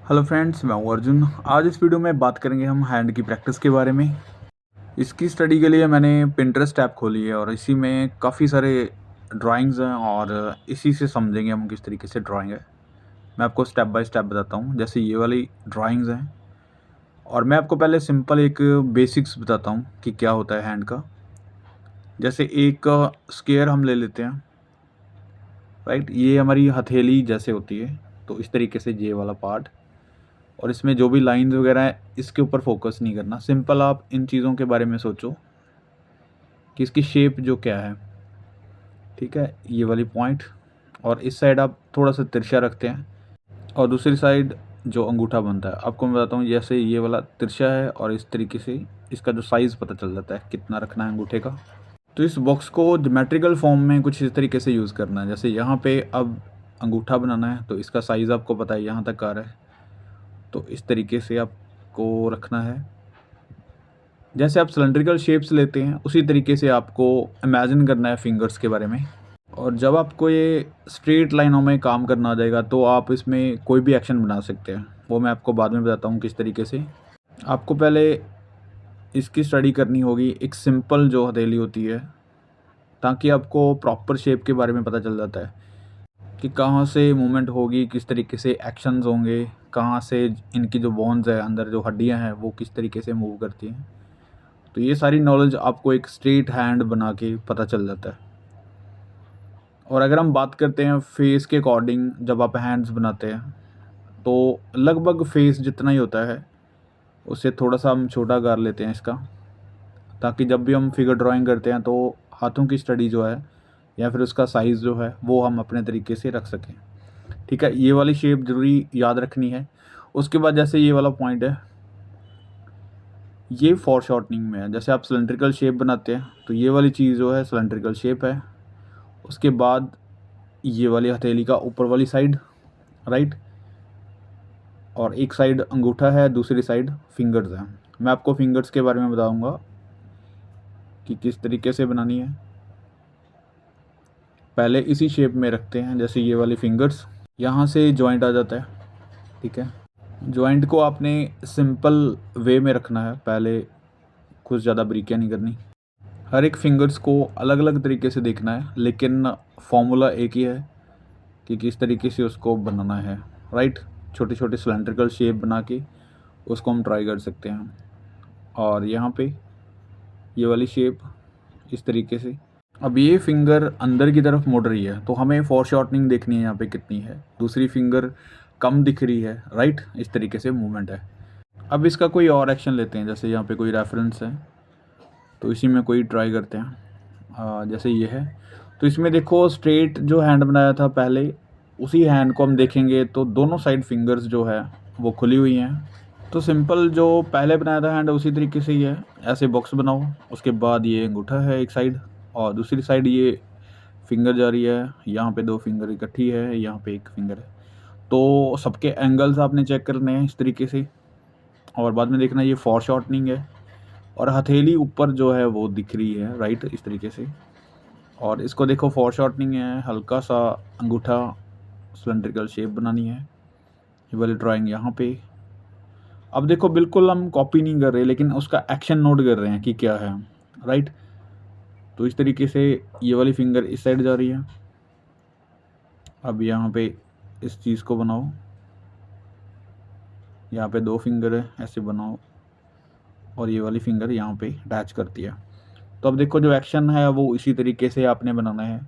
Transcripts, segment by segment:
Hello friends, मैं हूँ अर्जुन। आज इस वीडियो में बात करेंगे हम हैंड की प्रैक्टिस के बारे में। इसकी स्टडी के लिए मैंने पिंटरेस्ट ऐप खोली है और इसी में काफ़ी सारे ड्राइंग्स हैं और इसी से समझेंगे हम किस तरीके से ड्राइंग है। मैं आपको स्टेप बाय स्टेप बताता हूँ। जैसे ये वाली ड्राइंग्स हैं और मैं आपको पहले सिंपल एक बेसिक्स बताता हूँ कि क्या होता है हैंड का। जैसे एक स्क्वायर हम ले लेते हैं, राइट। ये हमारी हथेली जैसे होती है, तो इस तरीके से ये वाला पार्ट, और इसमें जो भी लाइंस वगैरह है इसके ऊपर फोकस नहीं करना। सिंपल आप इन चीज़ों के बारे में सोचो कि इसकी शेप जो क्या है, ठीक है। ये वाली पॉइंट, और इस साइड आप थोड़ा सा तिरछा रखते हैं और दूसरी साइड जो अंगूठा बनता है, आपको मैं बताता हूँ। जैसे ये वाला तिरछा है और इस तरीके से इसका जो साइज़ पता चल जाता है कितना रखना है अंगूठे का। तो इस बॉक्स को ज्योमेट्रिकल फॉर्म में कुछ इस तरीके से यूज़ करना है। जैसे यहाँ पे अब अंगूठा बनाना है तो इसका साइज़ आपको पता है, यहाँ तक आ रहा है, तो इस तरीके से आपको रखना है। जैसे आप सिलेंड्रिकल शेप्स लेते हैं उसी तरीके से आपको इमेजिन करना है फिंगर्स के बारे में। और जब आपको ये स्ट्रेट लाइनों में काम करना आ जाएगा तो आप इसमें कोई भी एक्शन बना सकते हैं। वो मैं आपको बाद में बताता हूँ किस तरीके से। आपको पहले इसकी स्टडी करनी होगी एक सिंपल जो हथेली होती है, ताकि आपको प्रॉपर शेप के बारे में पता चल जाता है कि कहाँ से मूवमेंट होगी, किस तरीके से एक्शंस होंगे, कहाँ से इनकी जो बोन्स है, अंदर जो हड्डियाँ हैं वो किस तरीके से मूव करती हैं। तो ये सारी नॉलेज आपको एक स्ट्रेट हैंड बना के पता चल जाता है। और अगर हम बात करते हैं फेस के अकॉर्डिंग, जब आप हैंड्स बनाते हैं तो लगभग फेस जितना ही होता है, उससे थोड़ा सा हम छोटा कर लेते हैं इसका, ताकि जब भी हम फिगर ड्राइंग करते हैं तो हाथों की स्टडी जो है या फिर उसका साइज़ जो है वो हम अपने तरीके से रख सकें। ठीक है, ये वाली शेप ज़रूरी याद रखनी है। उसके बाद जैसे ये वाला पॉइंट है, ये फॉर शॉर्टनिंग में है। जैसे आप सिलेंड्रिकल शेप बनाते हैं तो ये वाली चीज़ जो है सिलेंड्रिकल शेप है। उसके बाद ये वाली हथेली का ऊपर वाली साइड, राइट, और एक साइड अंगूठा है, दूसरी साइड फिंगर्स हैं। मैं आपको फिंगर्स के बारे में बताऊंगा कि किस तरीके से बनानी है। पहले इसी शेप में रखते हैं। जैसे ये वाली फिंगर्स, यहाँ से जॉइंट आ जाता है, ठीक है। जॉइंट को आपने सिंपल वे में रखना है, पहले कुछ ज़्यादा बारीकियाँ नहीं करनी। हर एक फिंगर्स को अलग अलग तरीके से देखना है, लेकिन फॉर्मूला एक ही है कि किस तरीके से उसको बनाना है, राइट। छोटे छोटे सिलेंड्रिकल शेप बना के उसको हम ट्राई कर सकते हैं। और यहाँ पे ये वाली शेप इस तरीके से। अब ये फिंगर अंदर की तरफ मुड़ रही है तो हमें फॉर शॉर्टनिंग देखनी है यहाँ पे कितनी है। दूसरी फिंगर कम दिख रही है, राइट। इस तरीके से मूवमेंट है। अब इसका कोई और एक्शन लेते हैं। जैसे यहाँ पे कोई रेफरेंस है तो इसी में कोई ट्राई करते हैं। जैसे ये है, तो इसमें देखो स्ट्रेट जो हैंड बनाया था पहले, उसी हैंड को हम देखेंगे तो दोनों साइड फिंगर्स जो है वो खुली हुई हैं। तो सिंपल जो पहले बनाया था हैंड उसी तरीके से ही है। ऐसे बॉक्स बनाओ, उसके बाद ये अंगूठा है एक साइड और दूसरी साइड ये फिंगर जा रही है। यहाँ पे दो फिंगर इकट्ठी है, यहाँ पे एक फिंगर है। तो सबके एंगल्स आपने चेक करने हैं इस तरीके से, और बाद में देखना ये फॉर शॉर्टनिंग है और हथेली ऊपर जो है वो दिख रही है, राइट, इस तरीके से। और इसको देखो फॉर शॉर्टनिंग है, हल्का सा अंगूठा सिलेंड्रिकल शेप बनानी है। ये वाली ड्राइंग यहाँ पे। अब देखो बिल्कुल हम कॉपी नहीं कर रहे, लेकिन उसका एक्शन नोट कर रहे हैं कि क्या है, राइट। तो इस तरीके से ये वाली फिंगर इस साइड जा रही है। अब यहाँ पे इस चीज़ को बनाओ, यहाँ पे दो फिंगर है, ऐसे बनाओ, और ये वाली फिंगर यहाँ पे अटैच करती है। तो अब देखो जो एक्शन है वो इसी तरीके से आपने बनाना है।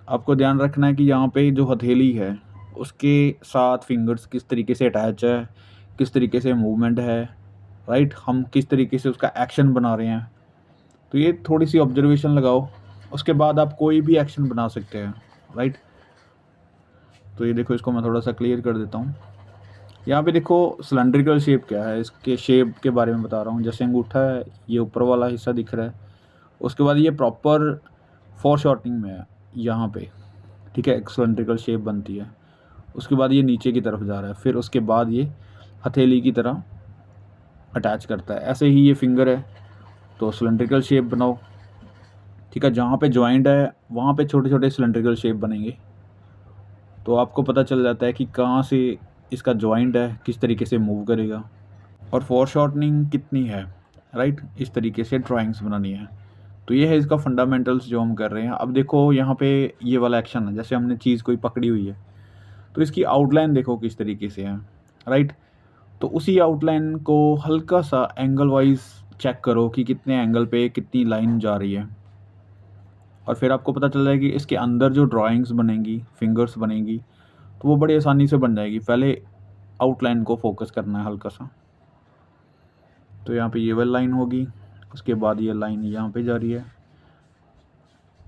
आपको ध्यान रखना है कि यहाँ पे जो हथेली है उसके साथ फिंगर्स किस तरीके से अटैच है, किस तरीके से मूवमेंट है, राइट। हम किस तरीके से उसका एक्शन बना रहे हैं। तो ये थोड़ी सी ऑब्जर्वेशन लगाओ, उसके बाद आप कोई भी एक्शन बना सकते हैं, राइट। तो ये देखो, इसको मैं थोड़ा सा क्लियर कर देता हूँ। यहाँ पे देखो सिलेंड्रिकल शेप क्या है, इसके शेप के बारे में बता रहा हूँ। जैसे अंगूठा है, ये ऊपर वाला हिस्सा दिख रहा है। उसके बाद ये प्रॉपर फॉर शॉर्टनिंग में है यहाँ पे, ठीक है, एक सिलेंड्रिकल शेप बनती है। उसके बाद ये नीचे की तरफ जा रहा है, फिर उसके बाद ये हथेली की तरह अटैच करता है। ऐसे ही ये फिंगर है, तो सिलेंड्रिकल शेप बनाओ, ठीक है। जहाँ पे जॉइंट है वहाँ पे छोटे छोटे सिलेंड्रिकल शेप बनेंगे, तो आपको पता चल जाता है कि कहाँ से इसका जॉइंट है किस तरीके से मूव करेगा, और फोरशॉर्टनिंग कितनी है, राइट, इस तरीके से ड्राइंग्स बनानी है। तो ये है इसका फंडामेंटल्स जो हम कर रहे हैं। अब देखो यहाँ पे ये वाला एक्शन है, जैसे हमने चीज़ कोई पकड़ी हुई है तो इसकी आउटलाइन देखो किस तरीके से है, राइट। तो उसी आउटलाइन को हल्का सा एंगल वाइज चेक करो कि कितने एंगल पे कितनी लाइन जा रही है, और फिर आपको पता चल जाएगी इसके अंदर जो ड्राइंग्स बनेंगी, फिंगर्स बनेंगी, तो वो बड़ी आसानी से बन जाएगी। पहले आउटलाइन को फोकस करना है हल्का सा। तो यहाँ पे ये वाली लाइन होगी, उसके बाद ये लाइन यहाँ पे जा रही है,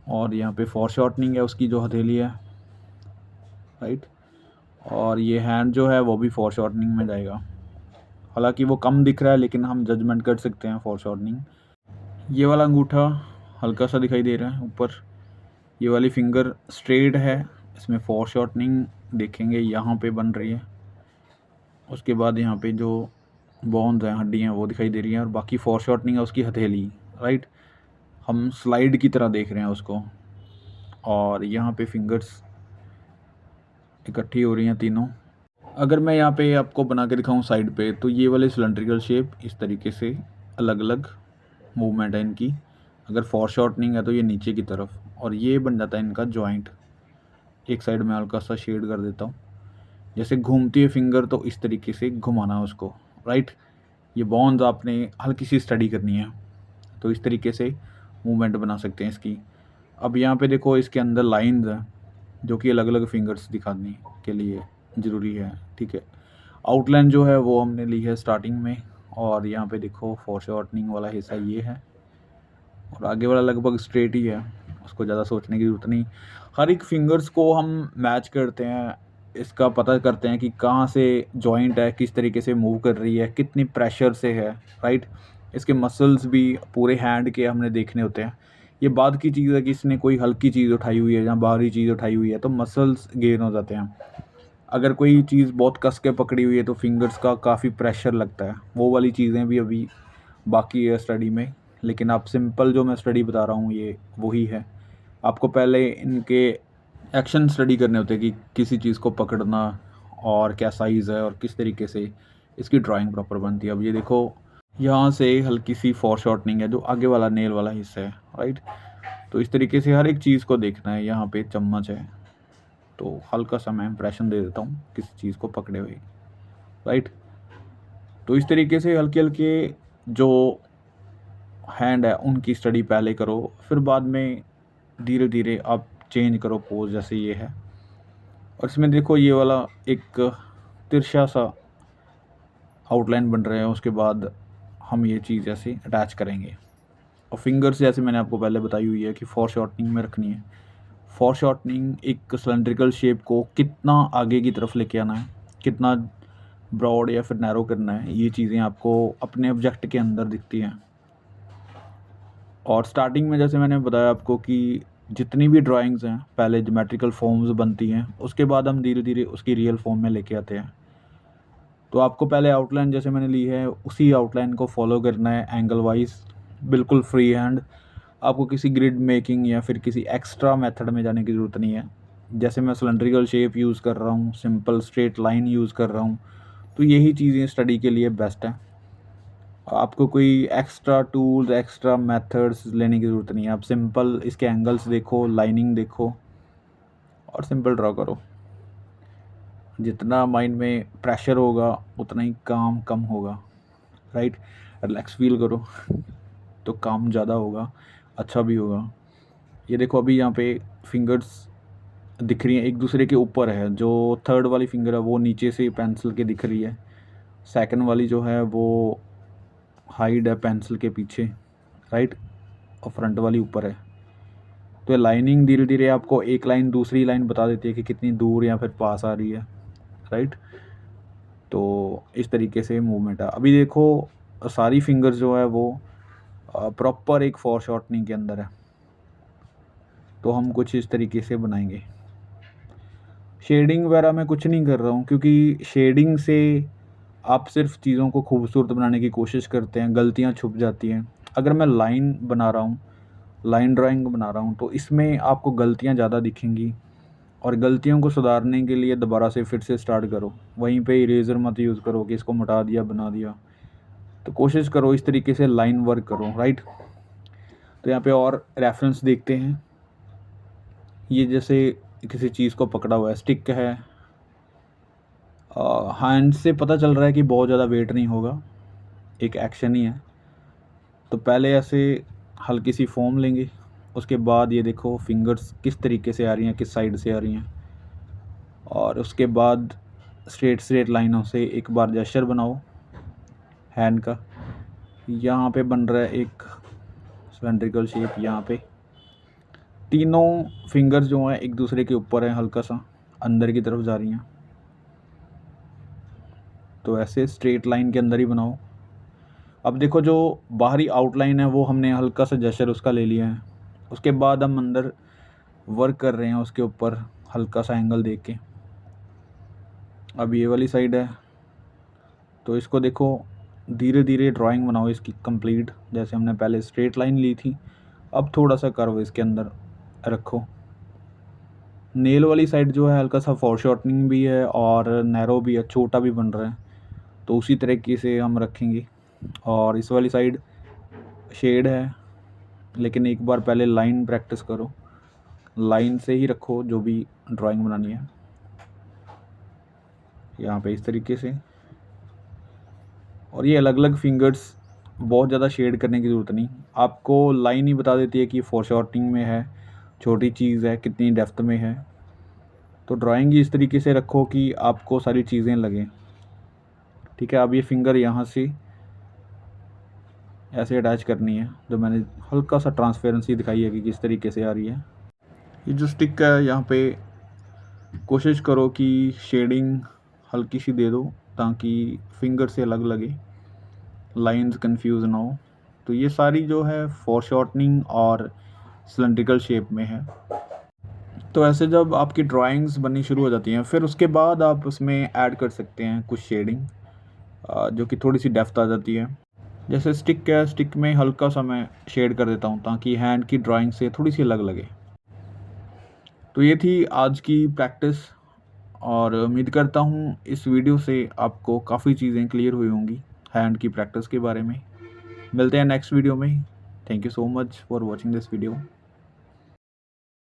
और यहाँ पे फोरशॉर्टनिंग है उसकी जो हथेली है, राइट। और ये हैंड जो है वो भी फोरशॉर्टनिंग में जाएगा। हालांकि वो कम दिख रहा है लेकिन हम जजमेंट कर सकते हैं फोरशॉर्टनिंग। ये वाला अंगूठा हल्का सा दिखाई दे रहा है ऊपर, ये वाली फिंगर स्ट्रेट है, इसमें फोरशॉर्टनिंग देखेंगे यहाँ पे बन रही है। उसके बाद यहाँ पे जो बोन्स हैं, हड्डियाँ, वो दिखाई दे रही हैं, और बाकी फोरशॉर्टनिंग है उसकी हथेली, राइट। हम स्लाइड की तरह देख रहे हैं उसको, और यहाँ पे फिंगर्स इकट्ठी हो रही हैं तीनों। अगर मैं यहाँ पे आपको बना के दिखाऊँ साइड पे, तो ये वाले सिलेंड्रिकल शेप इस तरीके से अलग अलग मूवमेंट है इनकी। अगर फोरशॉर्टनिंग है तो ये नीचे की तरफ, और ये बन जाता है इनका जॉइंट। एक साइड में हल्का सा शेड कर देता हूँ, जैसे घूमती है फिंगर तो इस तरीके से घुमाना है उसको, राइट। ये बॉन्स आपने हल्की सी स्टडी करनी है, तो इस तरीके से मूवमेंट बना सकते हैं इसकी। अब यहाँ पे देखो इसके अंदर लाइंस हैं जो कि अलग अलग फिंगर्स दिखाने के लिए ज़रूरी है, ठीक है। आउटलाइन जो है वो हमने ली है स्टार्टिंग में, और यहाँ पे देखो फोरशॉर्टनिंग वाला हिस्सा ये है, और आगे वाला लगभग स्ट्रेट ही है, उसको ज़्यादा सोचने की ज़रूरत नहीं। हर एक फिंगर्स को हम मैच करते हैं, इसका पता करते हैं कि कहाँ से जॉइंट है, किस तरीके से मूव कर रही है, कितनी प्रेशर से है, राइट। इसके मसल्स भी पूरे हैंड के हमने देखने होते हैं। ये बाद की चीज़ है कि इसने कोई हल्की चीज़ उठाई हुई है या भारी चीज़ उठाई हुई है तो मसल्स गेन हो जाते हैं। अगर कोई चीज़ बहुत कस के पकड़ी हुई है तो फिंगर्स का काफ़ी प्रेशर लगता है। वो वाली चीज़ें भी अभी बाकी है स्टडी में, लेकिन आप सिंपल जो मैं स्टडी बता रहा हूँ ये वही है। आपको पहले इनके एक्शन स्टडी करने होते हैं कि किसी चीज़ को पकड़ना और क्या साइज़ है और किस तरीके से इसकी ड्राइंग प्रॉपर बनती है। अब ये देखो यहाँ से हल्की सी फोरशॉर्टनिंग है जो आगे वाला नेल वाला हिस्सा है, राइट। तो इस तरीके से हर एक चीज़ को देखना है। यहाँ पे चम्मच है तो हल्का सा मैं इम्प्रेशन दे देता हूँ किसी चीज़ को पकड़े हुए, राइट। तो इस तरीके से हल्के हल्के जो हैंड है उनकी स्टडी पहले करो, फिर बाद में धीरे धीरे आप चेंज करो पोज, जैसे ये है। और इसमें देखो ये वाला एक तिरछा सा आउटलाइन बन रहा है, उसके बाद हम ये चीज़ ऐसे अटैच करेंगे। और फिंगर्स जैसे मैंने आपको पहले बताई हुई है कि फोरशॉर्टनिंग में रखनी है। फोरशॉर्टनिंग एक सिलेंड्रिकल शेप को कितना आगे की तरफ लेके आना है, कितना ब्रॉड या फिर नैरो करना है, ये चीज़ें आपको अपने ऑब्जेक्ट के अंदर दिखती हैं। और स्टार्टिंग में जैसे मैंने बताया आपको कि जितनी भी ड्राइंग्स हैं पहले ज्योमेट्रिकल फॉर्म्स बनती हैं, उसके बाद हम धीरे धीरे उसकी रियल फॉर्म में लेके आते हैं। तो आपको पहले आउटलाइन जैसे मैंने ली है उसी आउटलाइन को फॉलो करना है एंगल वाइज, बिल्कुल फ्री हैंड। आपको किसी ग्रिड मेकिंग या फिर किसी एक्स्ट्रा मेथड में जाने की ज़रूरत नहीं है। जैसे मैं सिलेंड्रिकल शेप यूज़ कर रहा हूँ, सिंपल स्ट्रेट लाइन यूज़ कर रहा हूँ, तो यही चीज़ें स्टडी के लिए बेस्ट है। आपको कोई एक्स्ट्रा टूल्स, एक्स्ट्रा मेथड्स लेने की ज़रूरत नहीं है। आप सिंपल इसके एंगल्स देखो, लाइनिंग देखो और सिंपल ड्रॉ करो। जितना माइंड में प्रेशर होगा उतना ही काम कम होगा, राइट। रिलैक्स फील करो तो काम ज़्यादा होगा, अच्छा भी होगा। ये देखो अभी यहाँ पे फिंगर्स दिख रही हैं एक दूसरे के ऊपर है। जो थर्ड वाली फिंगर है वो नीचे से पेंसिल के दिख रही है, सेकंड वाली जो है वो हाइड है पेंसिल के पीछे, राइट, और फ्रंट वाली ऊपर है। तो लाइनिंग धीरे धीरे आपको एक लाइन दूसरी लाइन बता देती है कि कितनी दूर या फिर पास आ रही है, राइट। तो इस तरीके से मूवमेंट है। अभी देखो सारी फिंगर्स जो है वो प्रॉपर एक फोरशॉर्टनिंग के अंदर है, तो हम कुछ इस तरीके से बनाएंगे। शेडिंग वगैरह मैं कुछ नहीं कर रहा हूँ, क्योंकि शेडिंग से आप सिर्फ चीज़ों को खूबसूरत बनाने की कोशिश करते हैं, गलतियाँ छुप जाती हैं। अगर मैं लाइन बना रहा हूँ, लाइन ड्राइंग बना रहा हूँ, तो इसमें आपको गलतियाँ ज़्यादा दिखेंगी और गलतियों को सुधारने के लिए दोबारा से फिर से स्टार्ट करो। वहीं पे इरेज़र मत यूज़ करो कि इसको मिटा दिया, बना दिया। तो कोशिश करो इस तरीके से लाइन वर्क करो, राइट। तो यहाँ पे और रेफरेंस देखते हैं। ये जैसे किसी चीज़ को पकड़ा हुआ है, स्टिक है। हैंड से पता चल रहा है कि बहुत ज़्यादा वेट नहीं होगा, एक एक्शन ही है। तो पहले ऐसे हल्की सी फोम लेंगे, उसके बाद ये देखो फिंगर्स किस तरीके से आ रही हैं, किस साइड से आ रही हैं। और उसके बाद स्ट्रेट लाइनों से एक बार जेस्चर बनाओ हैंड का। यहाँ पे बन रहा है एक सिलेंड्रिकल शेप। यहाँ पे तीनों फिंगर्स जो हैं एक दूसरे के ऊपर हैं, हल्का सा अंदर की तरफ जा रही हैं। तो ऐसे स्ट्रेट लाइन के अंदर ही बनाओ। अब देखो जो बाहरी आउटलाइन है वो हमने हल्का सा जेस्चर उसका ले लिया है। उसके बाद हम अंदर वर्क कर रहे हैं उसके ऊपर हल्का सा एंगल देख के। अब ये वाली साइड है, तो इसको देखो धीरे धीरे ड्राइंग बनाओ इसकी कंप्लीट। जैसे हमने पहले स्ट्रेट लाइन ली थी, अब थोड़ा सा कर्व इसके अंदर रखो। नेल वाली साइड जो है हल्का सा फॉरशॉर्टनिंग भी है और नैरो भी है, छोटा भी बन रहा है, तो उसी तरीके से हम रखेंगे। और इस वाली साइड शेड है, लेकिन एक बार पहले लाइन प्रैक्टिस करो, लाइन से ही रखो जो भी ड्राइंग बनानी है। यहाँ पे इस तरीके से। और ये अलग अलग फिंगर्स, बहुत ज़्यादा शेड करने की ज़रूरत नहीं, आपको लाइन ही बता देती है कि फॉरशॉर्टिंग में है, छोटी चीज़ है, कितनी डेप्थ में है। तो ड्राइंग इस तरीके से रखो कि आपको सारी चीज़ें लगें, ठीक है। अब ये फिंगर यहाँ से ऐसे अटैच करनी है, जो मैंने हल्का सा ट्रांसपेरेंसी दिखाई है कि किस तरीके से आ रही है। ये जो स्टिक है यहाँ पे कोशिश करो कि शेडिंग हल्की सी दे दो ताकि फिंगर से अलग लगे, लाइंस कंफ्यूज ना हो। तो ये सारी जो है फॉरशॉर्टनिंग और सिलेंड्रिकल शेप में है। तो ऐसे जब आपकी ड्राइंग्स बननी शुरू हो जाती हैं, फिर उसके बाद आप उसमें ऐड कर सकते हैं कुछ शेडिंग, जो कि थोड़ी सी डेप्थ आ जाती है। जैसे स्टिक है, स्टिक में हल्का सा मैं शेड कर देता हूँ ताकि हैंड की ड्राइंग से थोड़ी सी अलग लगे। तो ये थी आज की प्रैक्टिस, और उम्मीद करता हूँ इस वीडियो से आपको काफ़ी चीज़ें क्लियर हुई होंगी हैंड की प्रैक्टिस के बारे में। मिलते हैं नेक्स्ट वीडियो में। Thank you so much for watching this video.